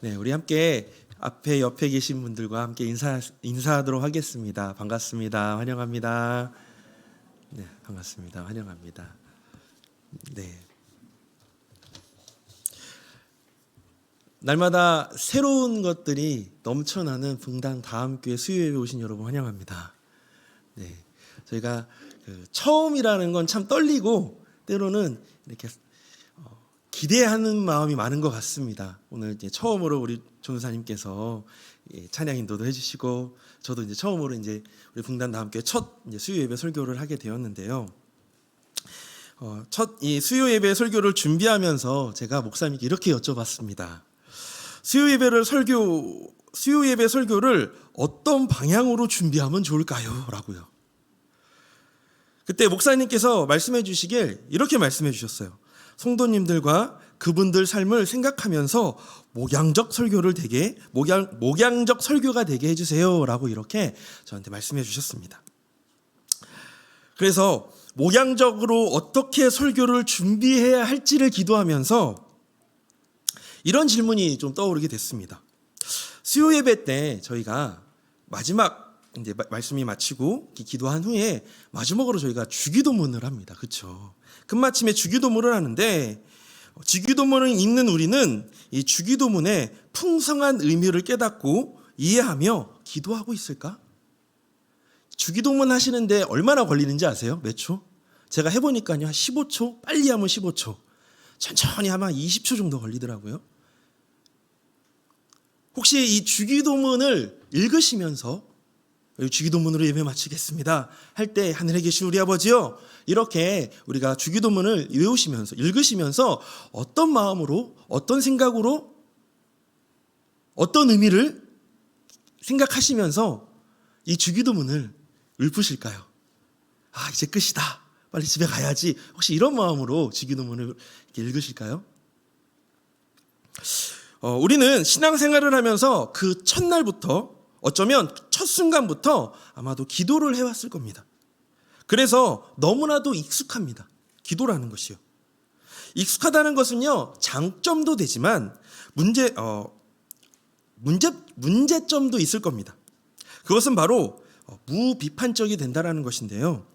네, 우리 함께 앞에 옆에 계신 분들과 함께 인사하도록 하겠습니다. 반갑습니다. 환영합니다. 네, 반갑습니다. 환영합니다. 네. 날마다 새로운 것들이 넘쳐나는 분당 다음교회 수요예배 오신 여러분 환영합니다. 네, 저희가 처음이라는 건 참 떨리고 때로는 이렇게 기대하는 마음이 많은 것 같습니다. 오늘 이제 처음으로 우리 전도사님께서 찬양 인도도 해주시고 저도 이제 처음으로 이제 우리 분당 다음교회 첫 수요예배 설교를 하게 되었는데요. 첫 이 수요예배 설교를 준비하면서 제가 목사님께 이렇게 여쭤봤습니다. 수요예배 설교를 어떤 방향으로 준비하면 좋을까요? 라고요. 그때 목사님께서 말씀해 주시길 이렇게 말씀해 주셨어요. 성도님들과 그분들 삶을 생각하면서 목양적 설교가 되게 해주세요. 라고 이렇게 저한테 말씀해 주셨습니다. 그래서 목양적으로 어떻게 설교를 준비해야 할지를 기도하면서 이런 질문이 좀 떠오르게 됐습니다. 수요 예배 때 저희가 마지막 이제 말씀이 마치고 기도한 후에 마지막으로 저희가 주기도문을 합니다. 그렇죠? 금마침에 주기도문을 하는데 주기도문을 읽는 우리는 이 주기도문의 풍성한 의미를 깨닫고 이해하며 기도하고 있을까? 주기도문 하시는데 얼마나 걸리는지 아세요? 몇 초? 제가 해보니까요, 한 15초? 빨리 하면 15초, 천천히 하면 20초 정도 걸리더라고요. 혹시 이 주기도문을 읽으시면서 주기도문으로 예배 마치겠습니다 할 때 하늘에 계신 우리 아버지요, 이렇게 우리가 주기도문을 외우시면서 읽으시면서 어떤 마음으로, 어떤 생각으로, 어떤 의미를 생각하시면서 이 주기도문을 읊으실까요? 아, 이제 끝이다, 빨리 집에 가야지, 혹시 이런 마음으로 주기도문을 읽으실까요? 우리는 신앙생활을 하면서 그 첫날부터, 어쩌면 첫 순간부터 아마도 기도를 해왔을 겁니다. 그래서 너무나도 익숙합니다. 기도라는 것이요. 익숙하다는 것은요, 장점도 되지만 문제점도 있을 겁니다. 그것은 바로 무비판적이 된다는 것인데요.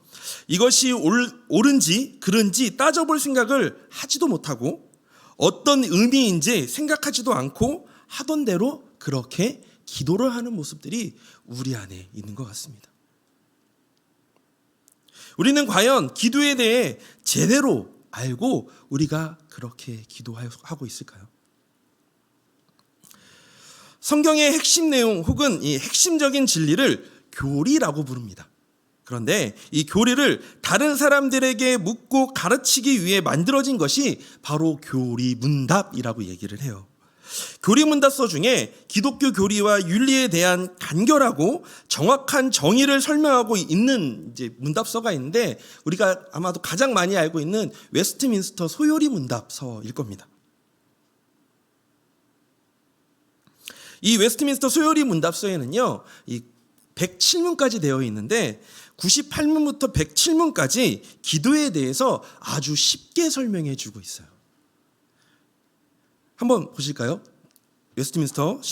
이것이 옳은지 그른지 따져볼 생각을 하지도 못하고 어떤 의미인지 생각하지도 않고 하던 대로 그렇게 기도를 하는 모습들이 우리 안에 있는 것 같습니다. 우리는 과연 기도에 대해 제대로 알고 우리가 그렇게 기도하고 있을까요? 성경의 핵심 내용 혹은 이 핵심적인 진리를 교리라고 부릅니다. 그런데 이 교리를 다른 사람들에게 묻고 가르치기 위해 만들어진 것이 바로 교리문답이라고 얘기를 해요. 교리문답서 중에 기독교 교리와 윤리에 대한 간결하고 정확한 정의를 설명하고 있는 이제 문답서가 있는데, 우리가 아마도 가장 많이 알고 있는 웨스트민스터 소요리 문답서일 겁니다. 이 웨스트민스터 소요리 문답서에는요, 이 107문까지 되어 있는데 98문부터 107문까지 기도에 대해서 아주 쉽게 설명해 주고 있어요. 한번 보실까요? 웨스트민스터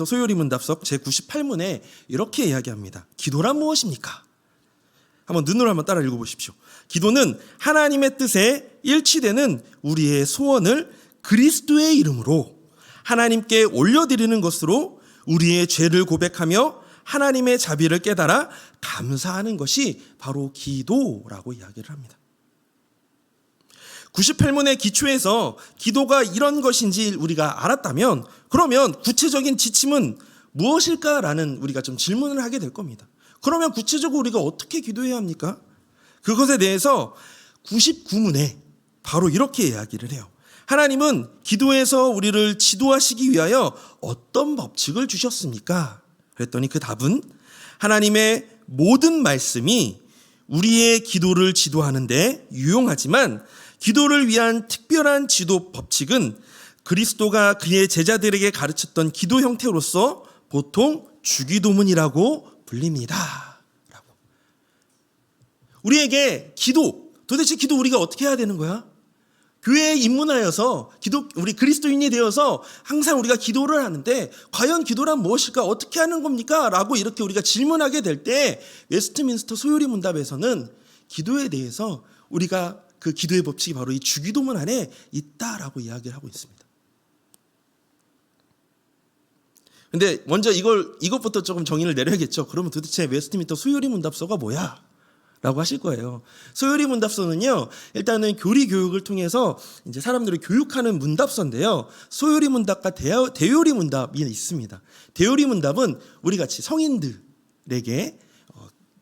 소요리 문답서 제98문에 이렇게 이야기합니다. 기도란 무엇입니까? 눈으로 한번 따라 읽어보십시오. 기도는 하나님의 뜻에 일치되는 우리의 소원을 그리스도의 이름으로 하나님께 올려드리는 것으로 우리의 죄를 고백하며 하나님의 자비를 깨달아 감사하는 것이 바로 기도라고 이야기를 합니다. 98문의 기초에서 기도가 이런 것인지 우리가 알았다면, 그러면 구체적인 지침은 무엇일까라는 우리가 좀 질문을 하게 될 겁니다. 그러면 구체적으로 우리가 어떻게 기도해야 합니까? 그것에 대해서 99문에 바로 이렇게 이야기를 해요. 하나님은 기도에서 우리를 지도하시기 위하여 어떤 법칙을 주셨습니까? 그랬더니 그 답은 하나님의 모든 말씀이 우리의 기도를 지도하는데 유용하지만 기도를 위한 특별한 지도 법칙은 그리스도가 그의 제자들에게 가르쳤던 기도 형태로서 보통 주기도문이라고 불립니다. 라고. 우리에게 기도, 도대체 기도 우리가 어떻게 해야 되는 거야? 교회에 입문하여서 우리 그리스도인이 되어서 항상 우리가 기도를 하는데 과연 기도란 무엇일까? 어떻게 하는 겁니까? 라고 이렇게 우리가 질문하게 될 때 웨스트민스터 소요리 문답에서는 기도에 대해서 우리가 그 기도의 법칙이 바로 이 주기도문 안에 있다라고 이야기를 하고 있습니다. 근데 먼저 이것부터 조금 정의를 내려야겠죠. 그러면 도대체 웨스트민스터 소요리 문답서가 뭐야? 라고 하실 거예요. 소요리 문답서는요, 일단은 교리 교육을 통해서 이제 사람들을 교육하는 문답서인데요. 소요리 문답과 대요리 문답이 있습니다. 대요리 문답은 우리 같이 성인들에게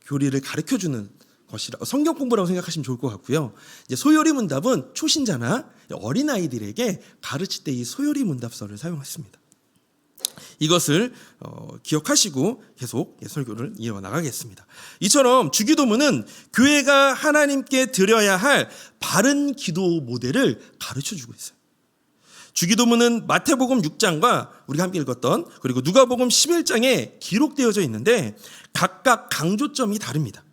교리를 가르쳐 주는 것이라 성경 공부라고 생각하시면 좋을 것 같고요. 이제 소요리 문답은 초신자나 어린아이들에게 가르칠 때 이 소요리 문답서를 사용했습니다. 이것을 기억하시고 계속 설교를 이어나가겠습니다. 이처럼 주기도문은 교회가 하나님께 드려야 할 바른 기도 모델을 가르쳐주고 있어요. 주기도문은 마태복음 6장과 우리가 함께 읽었던 그리고 누가복음 11장에 기록되어져 있는데 각각 강조점이 다릅니다.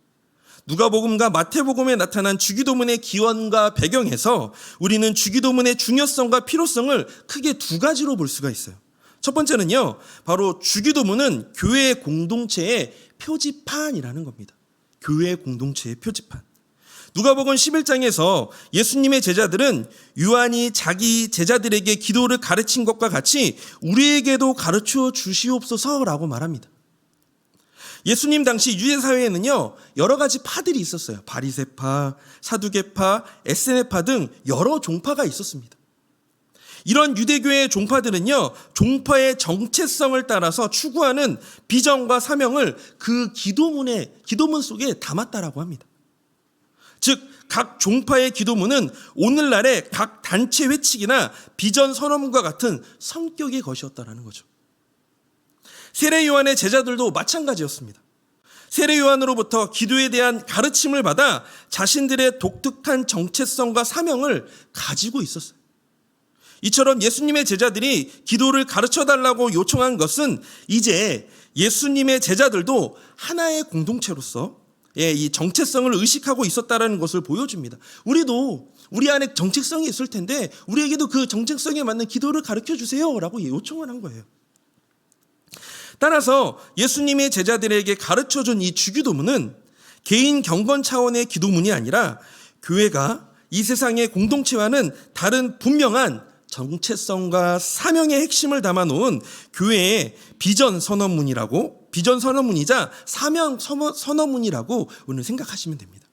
누가복음과 마태복음에 나타난 주기도문의 기원과 배경에서 우리는 주기도문의 중요성과 필요성을 크게 두 가지로 볼 수가 있어요. 첫 번째는요, 바로 주기도문은 교회 공동체의 표지판이라는 겁니다. 교회 공동체의 표지판. 누가복음 11장에서 예수님의 제자들은 요한이 자기 제자들에게 기도를 가르친 것과 같이 우리에게도 가르쳐 주시옵소서라고 말합니다. 예수님 당시 유대사회에는요, 여러 가지 파들이 있었어요. 바리새파, 사두개파, 에세네파 등 여러 종파가 있었습니다. 이런 유대교의 종파들은요, 종파의 정체성을 따라서 추구하는 비전과 사명을 그 기도문 속에 담았다라고 합니다. 즉, 각 종파의 기도문은 오늘날의 각 단체 회칙이나 비전 선언문과 같은 성격의 것이었다라는 거죠. 세례 요한의 제자들도 마찬가지였습니다. 세례 요한으로부터 기도에 대한 가르침을 받아 자신들의 독특한 정체성과 사명을 가지고 있었어요. 이처럼 예수님의 제자들이 기도를 가르쳐달라고 요청한 것은 이제 예수님의 제자들도 하나의 공동체로서 이 정체성을 의식하고 있었다는 것을 보여줍니다. 우리도 우리 안에 정체성이 있을 텐데 우리에게도 그 정체성에 맞는 기도를 가르쳐 주세요라고 요청을 한 거예요. 따라서 예수님의 제자들에게 가르쳐준 이 주기도문은 개인 경건 차원의 기도문이 아니라 교회가 이 세상의 공동체와는 다른 분명한 정체성과 사명의 핵심을 담아놓은 교회의 비전 선언문이자 사명 선언문이라고 오늘 생각하시면 됩니다.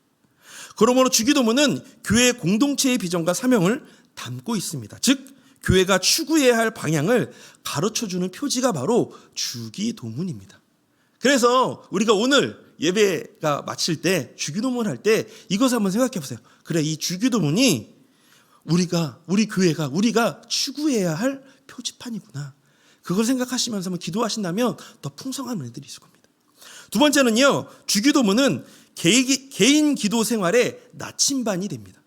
그러므로 주기도문은 교회 공동체의 비전과 사명을 담고 있습니다. 즉 교회가 추구해야 할 방향을 가르쳐주는 표지가 바로 주기도문입니다. 그래서 우리가 오늘 예배가 마칠 때 주기도문 할 때 이것을 한번 생각해 보세요. 그래, 이 주기도문이 우리 교회가 우리가 추구해야 할 표지판이구나. 그걸 생각하시면서 한번 기도하신다면 더 풍성한 은혜들이 있을 겁니다. 두 번째는요, 주기도문은 개인 기도 생활의 나침반이 됩니다.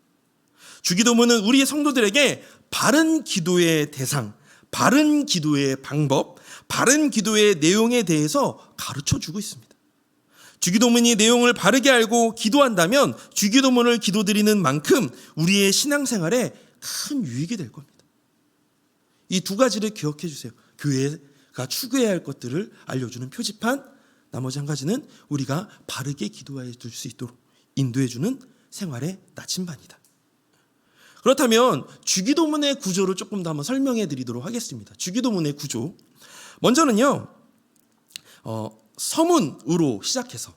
주기도문은 우리 성도들에게 바른 기도의 대상, 바른 기도의 방법, 바른 기도의 내용에 대해서 가르쳐주고 있습니다. 주기도문이 내용을 바르게 알고 기도한다면 주기도문을 기도드리는 만큼 우리의 신앙생활에 큰 유익이 될 겁니다. 이 두 가지를 기억해 주세요. 교회가 추구해야 할 것들을 알려주는 표지판, 나머지 한 가지는 우리가 바르게 기도해 줄 수 있도록 인도해 주는 생활의 나침반이다. 그렇다면 주기도문의 구조를 조금 더 한번 설명해 드리도록 하겠습니다. 주기도문의 구조. 먼저는요, 서문으로 시작해서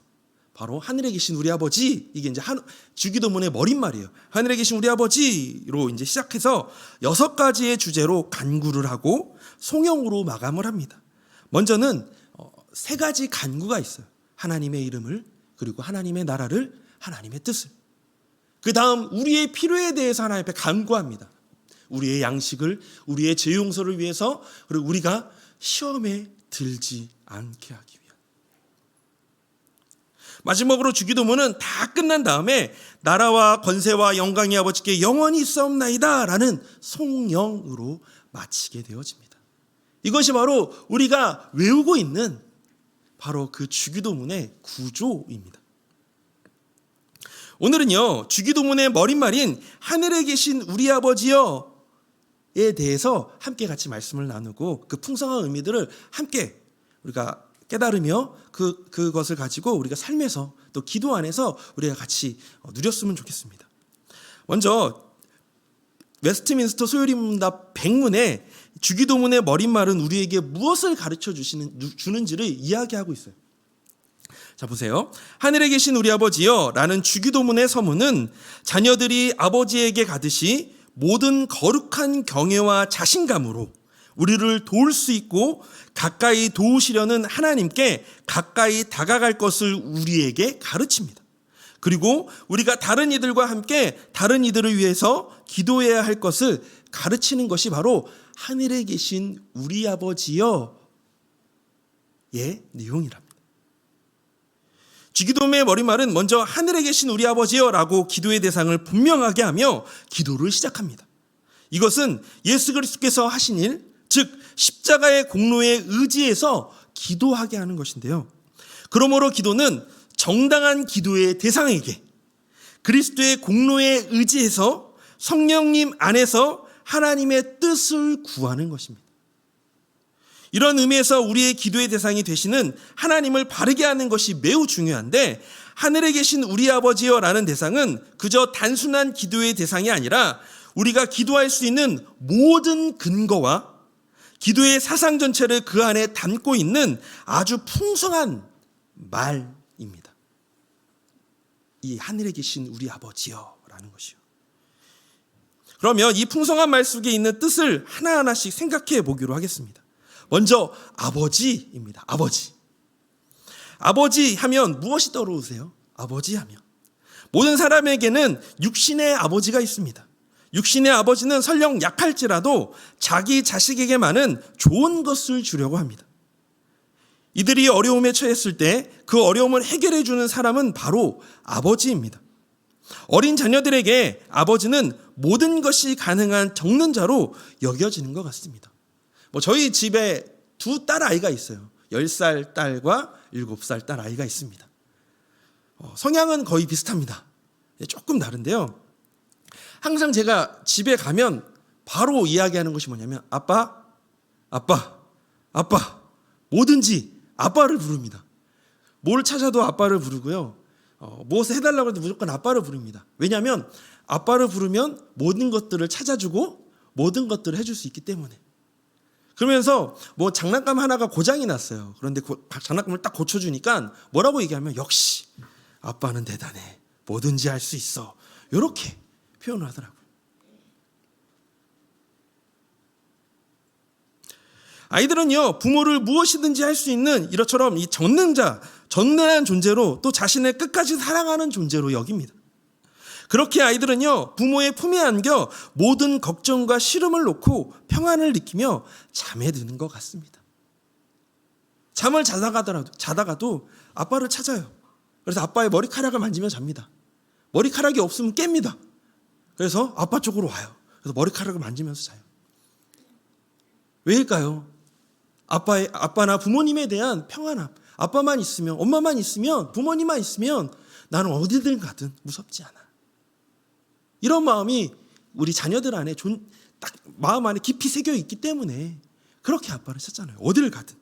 바로 하늘에 계신 우리 아버지, 이게 이제 주기도문의 머릿말이에요. 하늘에 계신 우리 아버지로 이제 시작해서 6가지의 주제로 간구를 하고 송영으로 마감을 합니다. 먼저는 3가지 간구가 있어요. 하나님의 이름을, 그리고 하나님의 나라를, 하나님의 뜻을. 그 다음 우리의 필요에 대해서 하나님 앞에 간구합니다. 우리의 양식을, 우리의 죄 용서를 위해서, 그리고 우리가 시험에 들지 않게 하기 위한. 마지막으로 주기도문은 다 끝난 다음에 나라와 권세와 영광이 아버지께 영원히 있사옵나이다 라는 송영으로 마치게 되어집니다. 이것이 바로 우리가 외우고 있는 바로 그 주기도문의 구조입니다. 오늘은요, 주기도문의 머릿말인 하늘에 계신 우리 아버지여에 대해서 함께 같이 말씀을 나누고 그 풍성한 의미들을 함께 우리가 깨달으며 그것을 가지고 우리가 삶에서 또 기도 안에서 우리가 같이 누렸으면 좋겠습니다. 먼저 웨스트민스터 소요리문답 100문에 주기도문의 머릿말은 우리에게 무엇을 가르쳐 주는지를 이야기하고 있어요. 자, 보세요. 하늘에 계신 우리 아버지여 라는 주기도문의 서문은 자녀들이 아버지에게 가듯이 모든 거룩한 경외와 자신감으로 우리를 도울 수 있고 가까이 도우시려는 하나님께 가까이 다가갈 것을 우리에게 가르칩니다. 그리고 우리가 다른 이들과 함께 다른 이들을 위해서 기도해야 할 것을 가르치는 것이 바로 하늘에 계신 우리 아버지여의 내용이랍니다. 주기도문의 머릿말은 먼저 하늘에 계신 우리 아버지여라고 기도의 대상을 분명하게 하며 기도를 시작합니다. 이것은 예수 그리스도께서 하신 일, 즉 십자가의 공로에 의지해서 기도하게 하는 것인데요. 그러므로 기도는 정당한 기도의 대상에게 그리스도의 공로에 의지해서 성령님 안에서 하나님의 뜻을 구하는 것입니다. 이런 의미에서 우리의 기도의 대상이 되시는 하나님을 바르게 하는 것이 매우 중요한데, 하늘에 계신 우리 아버지여라는 대상은 그저 단순한 기도의 대상이 아니라 우리가 기도할 수 있는 모든 근거와 기도의 사상 전체를 그 안에 담고 있는 아주 풍성한 말입니다. 이 하늘에 계신 우리 아버지여라는 것이요. 그러면 이 풍성한 말 속에 있는 뜻을 하나하나씩 생각해 보기로 하겠습니다. 먼저 아버지입니다. 아버지. 아버지 하면 무엇이 떠오르세요? 아버지 하면 모든 사람에게는 육신의 아버지가 있습니다. 육신의 아버지는 설령 약할지라도 자기 자식에게만은 좋은 것을 주려고 합니다. 이들이 어려움에 처했을 때 그 어려움을 해결해 주는 사람은 바로 아버지입니다. 어린 자녀들에게 아버지는 모든 것이 가능한 적는 자로 여겨지는 것 같습니다. 저희 집에 두 딸 아이가 있어요. 10살 딸과 7살 딸 아이가 있습니다. 성향은 거의 비슷합니다. 조금 다른데요. 항상 제가 집에 가면 바로 이야기하는 것이 뭐냐면 아빠, 뭐든지 아빠를 부릅니다. 뭘 찾아도 아빠를 부르고요. 무엇을 해달라고 해도 무조건 아빠를 부릅니다. 왜냐하면 아빠를 부르면 모든 것들을 찾아주고 모든 것들을 해줄 수 있기 때문에. 그러면서 장난감 하나가 고장이 났어요. 그런데 장난감을 딱 고쳐주니까 뭐라고 얘기하면 역시 아빠는 대단해. 뭐든지 할 수 있어. 이렇게 표현을 하더라고요. 아이들은요, 부모를 무엇이든지 할 수 있는 이처럼 이 전능한 존재로 또 자신을 끝까지 사랑하는 존재로 여깁니다. 그렇게 아이들은요, 부모의 품에 안겨 모든 걱정과 시름을 놓고 평안을 느끼며 잠에 드는 것 같습니다. 잠을 자다가도 아빠를 찾아요. 그래서 아빠의 머리카락을 만지며 잡니다. 머리카락이 없으면 깹니다. 그래서 아빠 쪽으로 와요. 그래서 머리카락을 만지면서 자요. 왜일까요? 아빠나 부모님에 대한 평안함. 아빠만 있으면, 엄마만 있으면, 부모님만 있으면 나는 어디든 가든 무섭지 않아. 이런 마음이 우리 자녀들 안에 딱 마음 안에 깊이 새겨 있기 때문에 그렇게 아빠를 찾잖아요. 어디를 가든.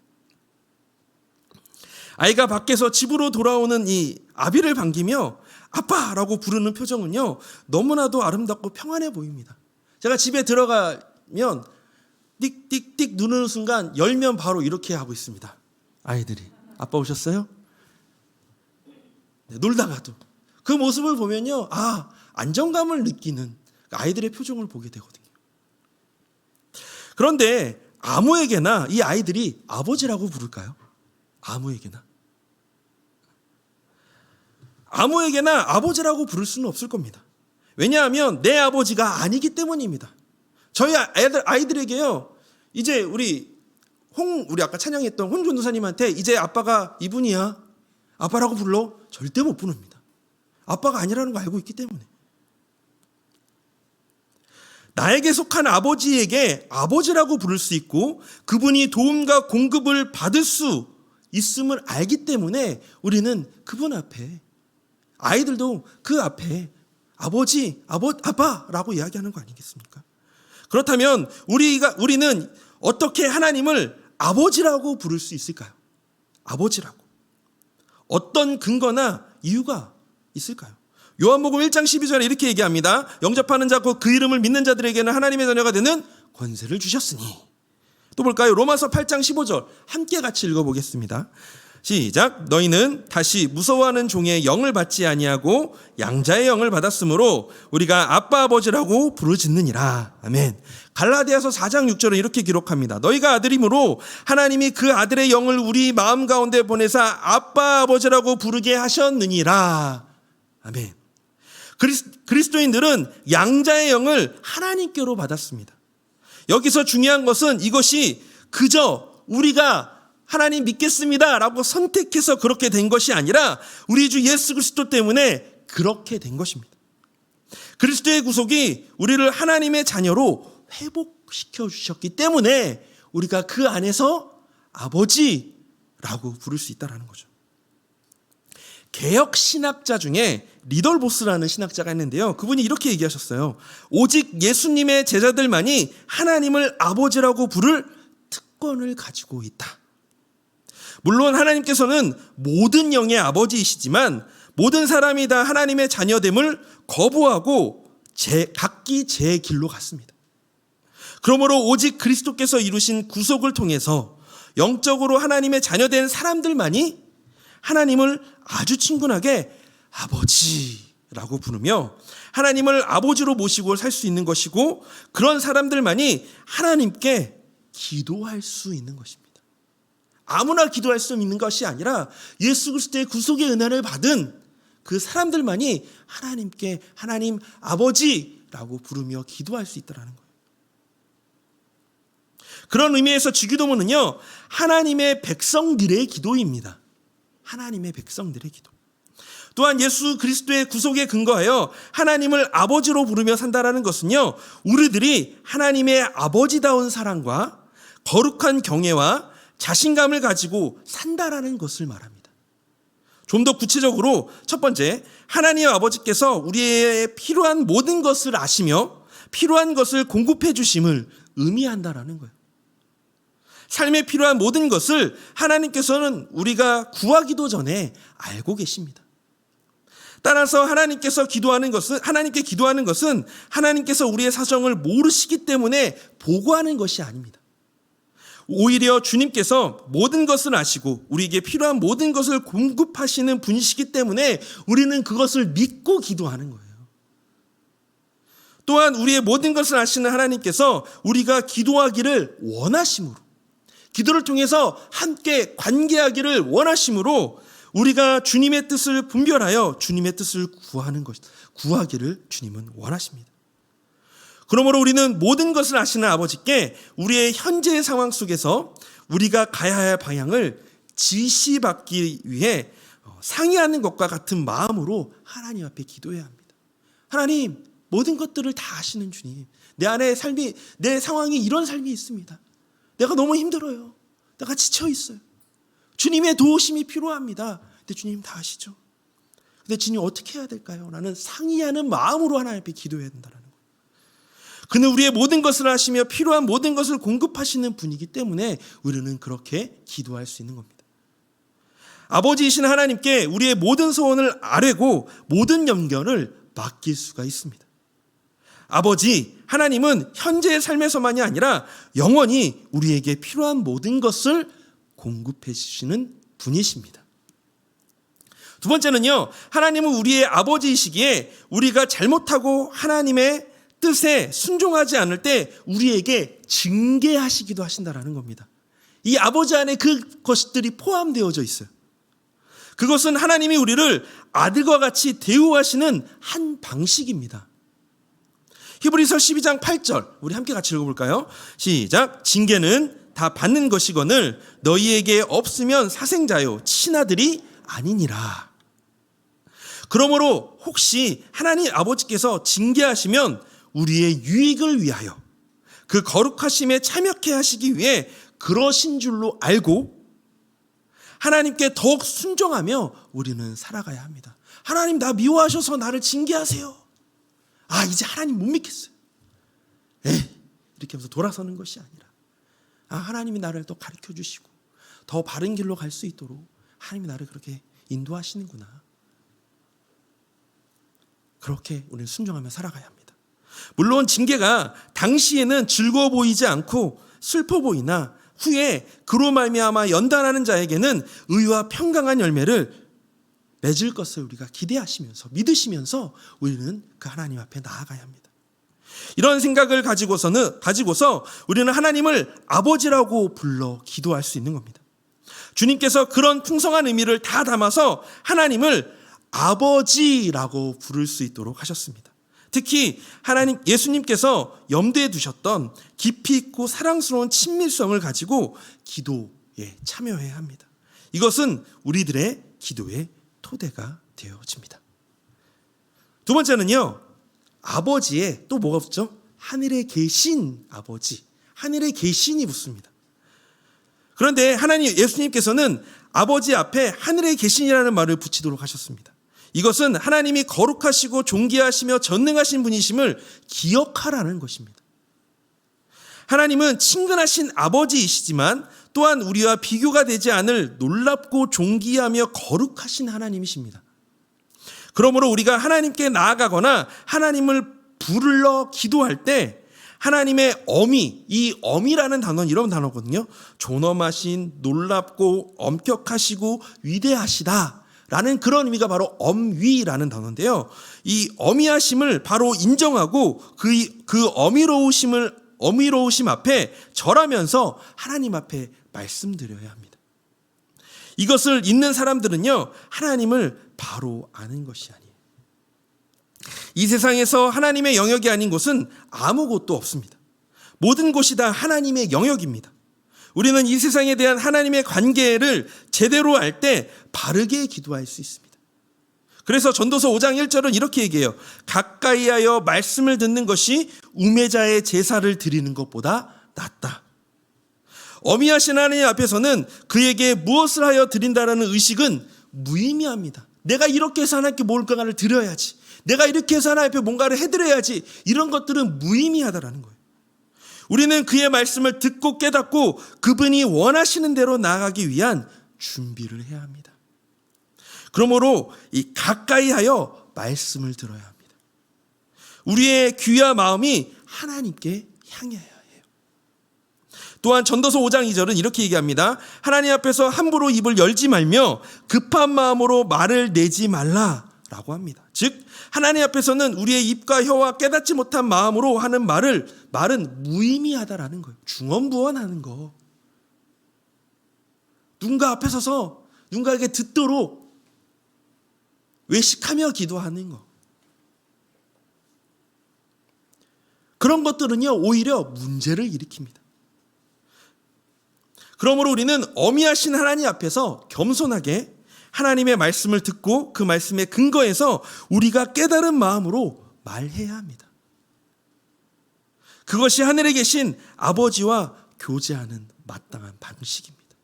아이가 밖에서 집으로 돌아오는 이 아비를 반기며 아빠라고 부르는 표정은요, 너무나도 아름답고 평안해 보입니다. 제가 집에 들어가면 띡띡띡 누르는 순간 열면 바로 이렇게 하고 있습니다. 아이들이 아빠 오셨어요? 네, 놀다가도 그 모습을 보면요, 안정감을 느끼는 아이들의 표정을 보게 되거든요. 그런데 아무에게나 이 아이들이 아버지라고 부를까요? 아무에게나 아버지라고 부를 수는 없을 겁니다. 왜냐하면 내 아버지가 아니기 때문입니다. 저희 아이들에게요, 이제 우리 아까 찬양했던 홍 전도사님한테 이제 아빠가 이분이야, 아빠라고 불러? 절대 못 부릅니다. 아빠가 아니라는 거 알고 있기 때문에. 나에게 속한 아버지에게 아버지라고 부를 수 있고 그분이 도움과 공급을 받을 수 있음을 알기 때문에 우리는 그분 앞에 아이들도 그 앞에 아버지, 아빠라고 이야기하는 거 아니겠습니까? 그렇다면 우리는 어떻게 하나님을 아버지라고 부를 수 있을까요? 아버지라고. 어떤 근거나 이유가 있을까요? 요한복음 1장 12절에 이렇게 얘기합니다. 영접하는 자 곧 그 이름을 믿는 자들에게는 하나님의 자녀가 되는 권세를 주셨으니. 또 볼까요? 로마서 8장 15절 함께 같이 읽어보겠습니다. 시작. 너희는 다시 무서워하는 종의 영을 받지 아니하고 양자의 영을 받았으므로 우리가 아빠 아버지라고 부르짖느니라. 아멘. 갈라디아서 4장 6절은 이렇게 기록합니다. 너희가 아들이므로 하나님이 그 아들의 영을 우리 마음 가운데 보내사 아빠 아버지라고 부르게 하셨느니라. 아멘. 그리스도인들은 양자의 영을 하나님께로 받았습니다. 여기서 중요한 것은 이것이 그저 우리가 하나님 믿겠습니다 라고 선택해서 그렇게 된 것이 아니라 우리 주 예수 그리스도 때문에 그렇게 된 것입니다. 그리스도의 구속이 우리를 하나님의 자녀로 회복시켜 주셨기 때문에 우리가 그 안에서 아버지라고 부를 수 있다는 거죠. 개혁 신학자 중에 리덜보스라는 신학자가 있는데요. 그분이 이렇게 얘기하셨어요. 오직 예수님의 제자들만이 하나님을 아버지라고 부를 특권을 가지고 있다. 물론 하나님께서는 모든 영의 아버지이시지만 모든 사람이 다 하나님의 자녀됨을 거부하고 각기 제 길로 갔습니다. 그러므로 오직 그리스도께서 이루신 구속을 통해서 영적으로 하나님의 자녀된 사람들만이 하나님을 아주 친근하게 아버지라고 부르며 하나님을 아버지로 모시고 살 수 있는 것이고 그런 사람들만이 하나님께 기도할 수 있는 것입니다. 아무나 기도할 수 있는 것이 아니라 예수 그리스도의 구속의 은혜를 받은 그 사람들만이 하나님께 하나님 아버지라고 부르며 기도할 수 있다는 거예요. 그런 의미에서 주기도문은요, 하나님의 백성들의 기도입니다. 하나님의 백성들의 기도. 또한 예수 그리스도의 구속에 근거하여 하나님을 아버지로 부르며 산다라는 것은요, 우리들이 하나님의 아버지다운 사랑과 거룩한 경외와 자신감을 가지고 산다라는 것을 말합니다. 좀 더 구체적으로 첫 번째, 하나님 아버지께서 우리의 필요한 모든 것을 아시며 필요한 것을 공급해 주심을 의미한다라는 거예요. 삶에 필요한 모든 것을 하나님께서는 우리가 구하기도 전에 알고 계십니다. 따라서 하나님께 기도하는 것은 하나님께서 우리의 사정을 모르시기 때문에 보고하는 것이 아닙니다. 오히려 주님께서 모든 것을 아시고 우리에게 필요한 모든 것을 공급하시는 분이시기 때문에 우리는 그것을 믿고 기도하는 거예요. 또한 우리의 모든 것을 아시는 하나님께서 우리가 기도하기를 원하심으로, 기도를 통해서 함께 관계하기를 원하심으로 우리가 주님의 뜻을 분별하여 주님의 뜻을 구하기를 주님은 원하십니다. 그러므로 우리는 모든 것을 아시는 아버지께 우리의 현재의 상황 속에서 우리가 가야 할 방향을 지시받기 위해 상의하는 것과 같은 마음으로 하나님 앞에 기도해야 합니다. 하나님, 모든 것들을 다 아시는 주님, 내 안에 내 상황이 이런 삶이 있습니다. 내가 너무 힘들어요. 내가 지쳐 있어요. 주님의 도우심이 필요합니다. 근데 주님 다 아시죠? 근데 주님 어떻게 해야 될까요? 라는 상의하는 마음으로 하나님 앞에 기도해야 된다는 거예요. 그는 우리의 모든 것을 아시며 필요한 모든 것을 공급하시는 분이기 때문에 우리는 그렇게 기도할 수 있는 겁니다. 아버지이신 하나님께 우리의 모든 소원을 아뢰고 모든 염려를 맡길 수가 있습니다. 아버지 하나님은 현재의 삶에서만이 아니라 영원히 우리에게 필요한 모든 것을 공급해 주시는 분이십니다. 두 번째는요, 하나님은 우리의 아버지이시기에 우리가 잘못하고 하나님의 뜻에 순종하지 않을 때 우리에게 징계하시기도 하신다라는 겁니다. 이 아버지 안에 그것들이 포함되어져 있어요. 그것은 하나님이 우리를 아들과 같이 대우하시는 한 방식입니다. 히브리서 12장 8절 우리 함께 같이 읽어볼까요? 시작. 징계는 다 받는 것이거늘 너희에게 없으면 사생자요 친아들이 아니니라. 그러므로 혹시 하나님 아버지께서 징계하시면 우리의 유익을 위하여 그 거룩하심에 참여케 하시기 위해 그러신 줄로 알고 하나님께 더욱 순종하며 우리는 살아가야 합니다. 하나님 나 미워하셔서 나를 징계하세요. 아 이제 하나님 못 믿겠어요. 이렇게 하면서 돌아서는 것이 아니라 하나님이 나를 또 가르쳐 주시고 더 바른 길로 갈 수 있도록 하나님이 나를 그렇게 인도하시는구나. 그렇게 우리는 순종하며 살아가야 합니다. 물론 징계가 당시에는 즐거워 보이지 않고 슬퍼 보이나 후에 그로 말미암아 연단하는 자에게는 의와 평강한 열매를 맺을 것을 우리가 기대하시면서 믿으시면서 우리는 그 하나님 앞에 나아가야 합니다. 이런 생각을 가지고서 우리는 하나님을 아버지라고 불러 기도할 수 있는 겁니다. 주님께서 그런 풍성한 의미를 다 담아서 하나님을 아버지라고 부를 수 있도록 하셨습니다. 특히 예수님께서 염두에 두셨던 깊이 있고 사랑스러운 친밀성을 가지고 기도에 참여해야 합니다. 이것은 우리들의 기도의 토대가 되어집니다. 두 번째는요, 아버지에 또 뭐가 붙죠? 하늘에 계신 아버지, 하늘에 계신이 붙습니다. 그런데 예수님께서는 아버지 앞에 하늘에 계신이라는 말을 붙이도록 하셨습니다. 이것은 하나님이 거룩하시고 존귀하시며 전능하신 분이심을 기억하라는 것입니다. 하나님은 친근하신 아버지이시지만 또한 우리와 비교가 되지 않을 놀랍고 존귀하며 거룩하신 하나님이십니다. 그러므로 우리가 하나님께 나아가거나 하나님을 불러 기도할 때 하나님의 어미, 이 어미라는 단어는 이런 단어거든요. 존엄하신, 놀랍고 엄격하시고 위대하시다 라는 그런 의미가 바로 엄위라는 단어인데요. 이 어미하심을 바로 인정하고 그 어미로우심 앞에 절하면서 하나님 앞에 말씀드려야 합니다. 이것을 잊는 사람들은요, 하나님을 바로 아는 것이 아니에요. 이 세상에서 하나님의 영역이 아닌 곳은 아무 곳도 없습니다. 모든 곳이 다 하나님의 영역입니다. 우리는 이 세상에 대한 하나님의 관계를 제대로 알 때 바르게 기도할 수 있습니다. 그래서 전도서 5장 1절은 이렇게 얘기해요. 가까이하여 말씀을 듣는 것이 우매자의 제사를 드리는 것보다 낫다. 어미하신 하나님 앞에서는 그에게 무엇을 하여 드린다라는 의식은 무의미합니다. 내가 이렇게 해서 하나님께 뭔가를 드려야지, 내가 이렇게 해서 하나님 앞에 뭔가를 해드려야지, 이런 것들은 무의미하다라는 거예요. 우리는 그의 말씀을 듣고 깨닫고 그분이 원하시는 대로 나아가기 위한 준비를 해야 합니다. 그러므로 이 가까이하여 말씀을 들어야 합니다. 우리의 귀와 마음이 하나님께 향해야 해요. 또한 전도서 5장 2절은 이렇게 얘기합니다. 하나님 앞에서 함부로 입을 열지 말며 급한 마음으로 말을 내지 말라라고 합니다. 즉 하나님 앞에서는 우리의 입과 혀와 깨닫지 못한 마음으로 하는 말은 무의미하다라는 거예요. 중언부언하는 거. 누군가 앞에 서서 누군가에게 듣도록 외식하며 기도하는 거. 그런 것들은요, 오히려 문제를 일으킵니다. 그러므로 우리는 어미하신 하나님 앞에서 겸손하게 하나님의 말씀을 듣고 그 말씀에 근거해서 우리가 깨달은 마음으로 말해야 합니다. 그것이 하늘에 계신 아버지와 교제하는 마땅한 방식입니다.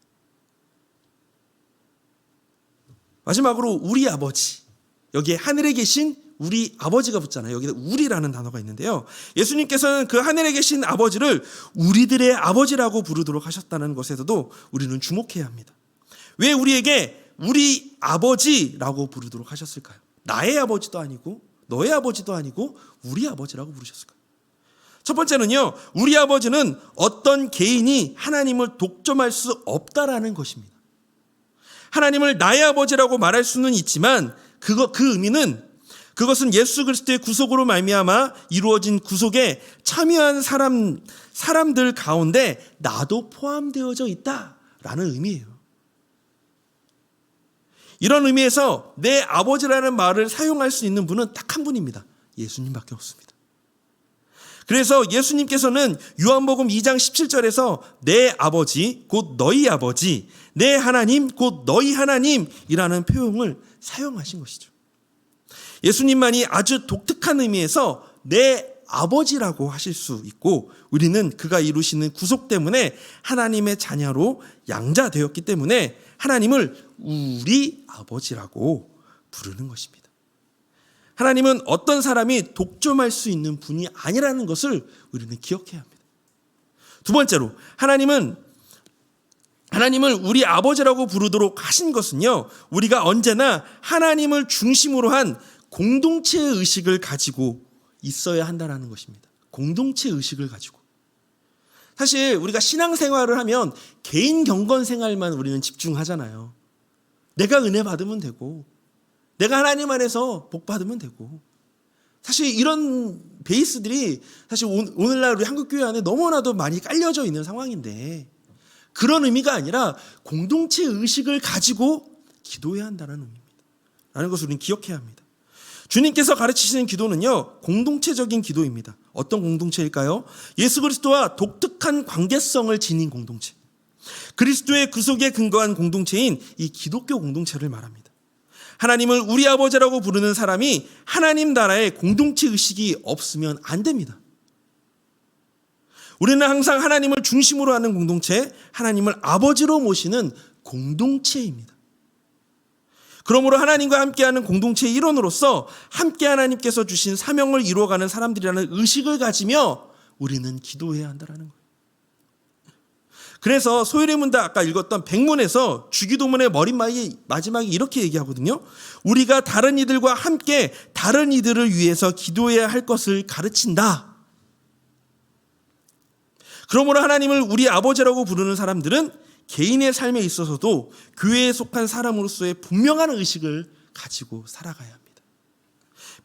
마지막으로 우리 아버지, 여기에 하늘에 계신 우리 아버지가 붙잖아요. 여기다 우리라는 단어가 있는데요. 예수님께서는 그 하늘에 계신 아버지를 우리들의 아버지라고 부르도록 하셨다는 것에서도 우리는 주목해야 합니다. 왜 우리에게 우리 아버지라고 부르도록 하셨을까요? 나의 아버지도 아니고 너의 아버지도 아니고 우리 아버지라고 부르셨을까요? 첫 번째는요, 우리 아버지는 어떤 개인이 하나님을 독점할 수 없다라는 것입니다. 하나님을 나의 아버지라고 말할 수는 있지만 그 의미는 그것은 예수 그리스도의 구속으로 말미암아 이루어진 구속에 참여한 사람들 가운데 나도 포함되어져 있다라는 의미예요. 이런 의미에서 내 아버지라는 말을 사용할 수 있는 분은 딱 한 분입니다. 예수님밖에 없습니다. 그래서 예수님께서는 요한복음 2장 17절에서 내 아버지 곧 너희 아버지, 내 하나님 곧 너희 하나님이라는 표현을 사용하신 것이죠. 예수님만이 아주 독특한 의미에서 내 아버지라고 하실 수 있고, 우리는 그가 이루시는 구속 때문에 하나님의 자녀로 양자되었기 때문에 하나님을 우리 아버지라고 부르는 것입니다. 하나님은 어떤 사람이 독점할 수 있는 분이 아니라는 것을 우리는 기억해야 합니다. 두 번째로, 하나님을 우리 아버지라고 부르도록 하신 것은요, 우리가 언제나 하나님을 중심으로 한 공동체 의식을 가지고 있어야 한다는 것입니다. 공동체 의식을 가지고. 사실 우리가 신앙생활을 하면 개인 경건 생활만 우리는 집중하잖아요. 내가 은혜 받으면 되고, 내가 하나님 안에서 복 받으면 되고. 사실 이런 베이스들이 사실 오늘날 우리 한국교회 안에 너무나도 많이 깔려져 있는 상황인데, 그런 의미가 아니라 공동체 의식을 가지고 기도해야 한다는 의미입니다. 라는 것을 우리는 기억해야 합니다. 주님께서 가르치시는 기도는요, 공동체적인 기도입니다. 어떤 공동체일까요? 예수 그리스도와 독특한 관계성을 지닌 공동체. 그리스도의 구속에 근거한 공동체인 이 기독교 공동체를 말합니다. 하나님을 우리 아버지라고 부르는 사람이 하나님 나라의 공동체 의식이 없으면 안 됩니다. 우리는 항상 하나님을 중심으로 하는 공동체, 하나님을 아버지로 모시는 공동체입니다. 그러므로 하나님과 함께하는 공동체의 일원으로서 함께 하나님께서 주신 사명을 이루어가는 사람들이라는 의식을 가지며 우리는 기도해야 한다는 거예요. 그래서 소율의 문답 아까 읽었던 백문에서 주기도문의 마지막에 이렇게 얘기하거든요. 우리가 다른 이들과 함께 다른 이들을 위해서 기도해야 할 것을 가르친다. 그러므로 하나님을 우리 아버지라고 부르는 사람들은 개인의 삶에 있어서도 교회에 속한 사람으로서의 분명한 의식을 가지고 살아가야 합니다.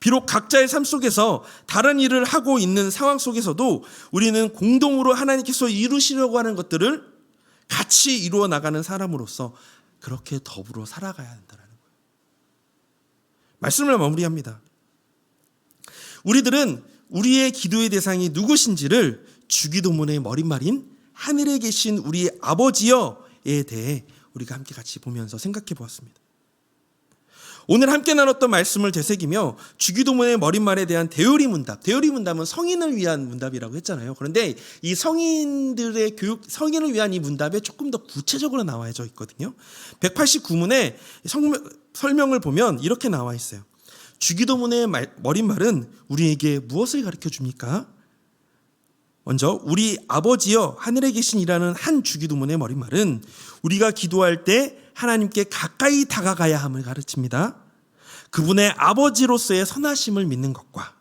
비록 각자의 삶 속에서 다른 일을 하고 있는 상황 속에서도 우리는 공동으로 하나님께서 이루시려고 하는 것들을 같이 이루어 나가는 사람으로서 그렇게 더불어 살아가야 한다는 거예요. 말씀을 마무리합니다. 우리들은 우리의 기도의 대상이 누구신지를 주기도문의 머릿말인 하늘에 계신 우리 아버지여에 대해 우리가 함께 같이 보면서 생각해 보았습니다. 오늘 함께 나눴던 말씀을 되새기며 주기도문의 머릿말에 대한 대요리 문답은 성인을 위한 문답이라고 했잖아요. 그런데 이 성인들의 성인을 위한 이 문답에 조금 더 구체적으로 나와져 있거든요. 189문의 설명을 보면 이렇게 나와 있어요. 주기도문의 머릿말은 우리에게 무엇을 가르쳐 줍니까? 먼저 우리 아버지여 하늘에 계신이라는 한 주기도문의 머릿말은 우리가 기도할 때 하나님께 가까이 다가가야 함을 가르칩니다. 그분의 아버지로서의 선하심을 믿는 것과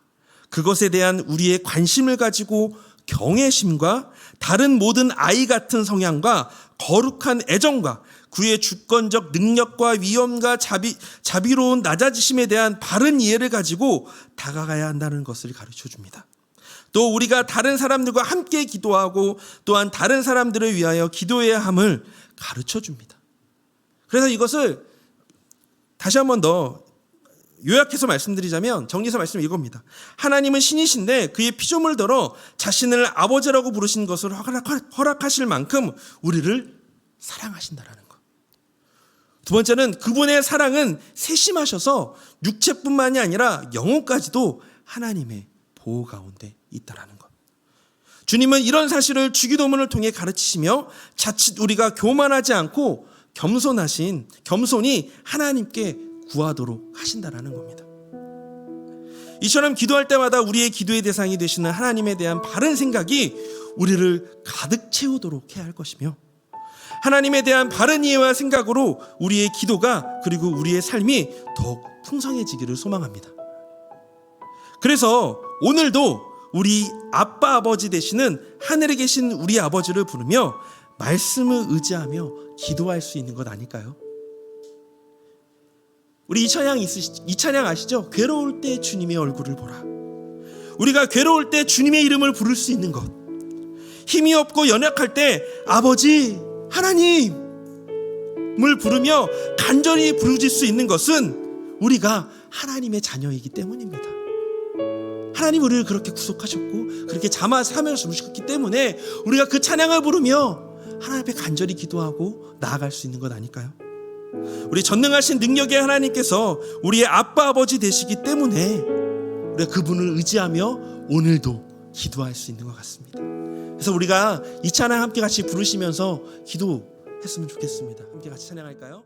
그것에 대한 우리의 관심을 가지고 경외심과 다른 모든 아이 같은 성향과 거룩한 애정과 그의 주권적 능력과 위엄과 자비로운 낮아지심에 대한 바른 이해를 가지고 다가가야 한다는 것을 가르쳐 줍니다. 또 우리가 다른 사람들과 함께 기도하고 또한 다른 사람들을 위하여 기도해야 함을 가르쳐 줍니다. 그래서 이것을 다시 한 번 더 요약해서 말씀드리자면, 정리해서 말씀을 이겁니다. 하나님은 신이신데 그의 피조물 더러 자신을 아버지라고 부르신 것을 허락하실 만큼 우리를 사랑하신다라는 것. 두 번째는 그분의 사랑은 세심하셔서 육체뿐만이 아니라 영혼까지도 하나님의 보호 가운데 있다라는 것. 주님은 이런 사실을 주기도문을 통해 가르치시며 자칫 우리가 교만하지 않고 겸손히 하나님께 구하도록 하신다라는 겁니다. 이처럼 기도할 때마다 우리의 기도의 대상이 되시는 하나님에 대한 바른 생각이 우리를 가득 채우도록 해야 할 것이며, 하나님에 대한 바른 이해와 생각으로 우리의 기도가 그리고 우리의 삶이 더욱 풍성해지기를 소망합니다. 그래서 오늘도 우리 아빠 아버지 되시는 하늘에 계신 우리 아버지를 부르며 말씀을 의지하며 기도할 수 있는 것 아닐까요? 우리 이 찬양 아시죠? 괴로울 때 주님의 얼굴을 보라. 우리가 괴로울 때 주님의 이름을 부를 수 있는 것, 힘이 없고 연약할 때 아버지 하나님을 부르며 간절히 부르짖을 수 있는 것은 우리가 하나님의 자녀이기 때문입니다. 하나님 우리를 그렇게 구속하셨고 그렇게 사명을 주셨기 때문에 우리가 그 찬양을 부르며 하나님 앞에 간절히 기도하고 나아갈 수 있는 것 아닐까요? 우리 전능하신 능력의 하나님께서 우리의 아빠 아버지 되시기 때문에 우리가 그분을 의지하며 오늘도 기도할 수 있는 것 같습니다. 그래서 우리가 이 찬양 함께 같이 부르시면서 기도했으면 좋겠습니다. 함께 같이 찬양할까요?